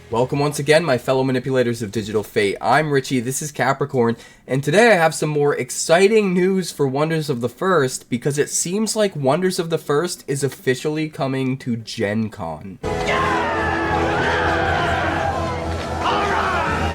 Welcome once again, my fellow manipulators of digital fate. I'm Richie, this is Capricorn, and today I have some more exciting news for Wonders of the First because it seems like Wonders of the First is officially coming to Gen Con.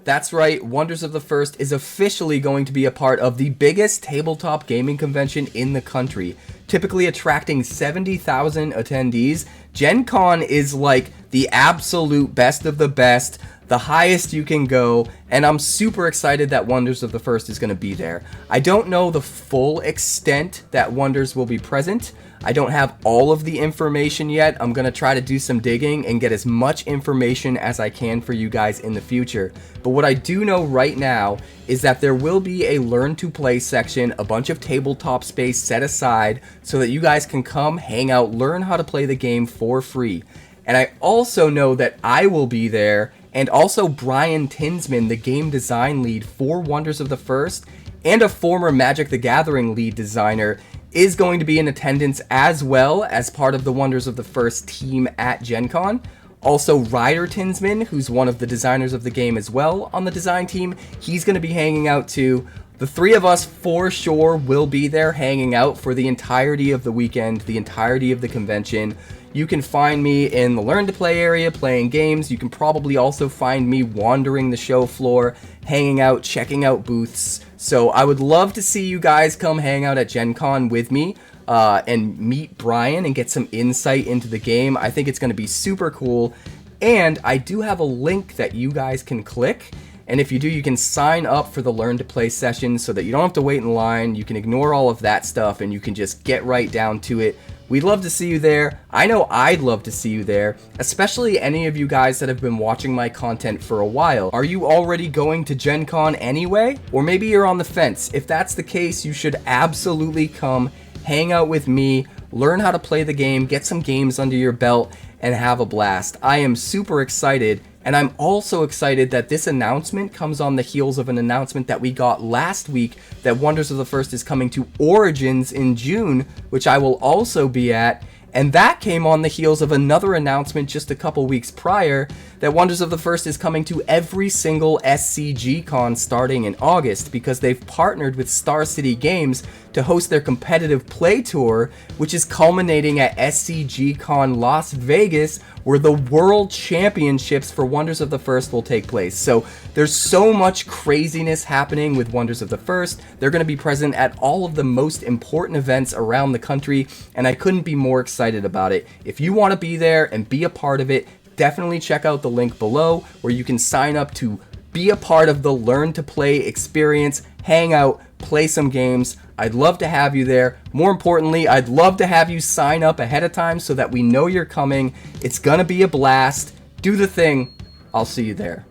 That's right, Wonders of the First is officially going to be a part of the biggest tabletop gaming convention in the country, typically attracting 70,000 attendees. Gen Con is like the absolute best of the best, the highest you can go, and I'm super excited that Wonders of the First is going to be there. I don't know the full extent that Wonders will be present. I don't have all of the information yet. I'm going to try to do some digging and get as much information as I can for you guys in the future. But what I do know right now is that there will be a learn to play section, a bunch of tabletop space set aside so that you guys can come, hang out, learn how to play the game for free. And I also know that I will be there, and also Brian Tinsman, the game design lead for Wonders of the First, and a former Magic the Gathering lead designer, is going to be in attendance as well as part of the Wonders of the First team at Gen Con. Also, Ryder Tinsman, who's one of the designers of the game as well on the design team, he's going to be hanging out too. The three of us for sure will be there hanging out for the entirety of the weekend, the entirety of the convention. You can find me in the Learn to Play area playing games. You can probably also find me wandering the show floor, hanging out, checking out booths. So I would love to see you guys come hang out at Gen Con with me and meet Brian and get some insight into the game. I think it's going to be super cool. And I do have a link that you guys can click. And if you do, you can sign up for the Learn to Play session so that you don't have to wait in line. You can ignore all of that stuff and you can just get right down to it. We'd love to see you there. I know I'd love to see you there, especially any of you guys that have been watching my content for a while. Are you already going to Gen Con anyway? Or maybe you're on the fence. If that's the case, you should absolutely come, hang out with me, learn how to play the game, get some games under your belt, and have a blast. I am super excited. And I'm also excited that this announcement comes on the heels of an announcement that we got last week that Wonders of the First is coming to Origins in June, which I will also be at. And that came on the heels of another announcement just a couple weeks prior that Wonders of the First is coming to every single SCG CON starting in August because they've partnered with Star City Games to host their competitive play tour, which is culminating at SCG CON Las Vegas, where the World Championships for Wonders of the First will take place. So there's so much craziness happening with Wonders of the First. They're going to be present at all of the most important events around the country, and I couldn't be more excited about it. If you want to be there and be a part of it, definitely check out the link below where you can sign up to be a part of the Learn to Play experience, hang out, play some games. I'd love to have you there. More importantly, I'd love to have you sign up ahead of time so that we know you're coming. It's gonna be a blast. Do the thing. I'll see you there.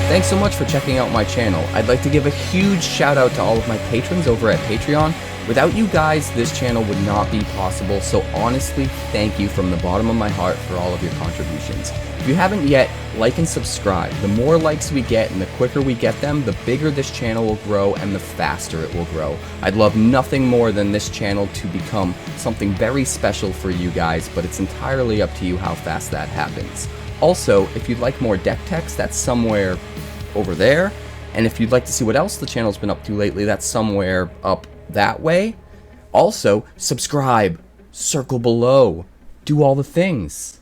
Thanks so much for checking out my channel. I'd like to give a huge shout out to all of my patrons over at Patreon. Without you guys, this channel would not be possible, so honestly, thank you from the bottom of my heart for all of your contributions. If you haven't yet, like and subscribe. The more likes we get and the quicker we get them, the bigger this channel will grow and the faster it will grow. I'd love nothing more than this channel to become something very special for you guys, but it's entirely up to you how fast that happens. Also, if you'd like more deck text, that's somewhere over there. And if you'd like to see what else the channel's been up to lately, that's somewhere up that way. Also, subscribe, circle below, do all the things.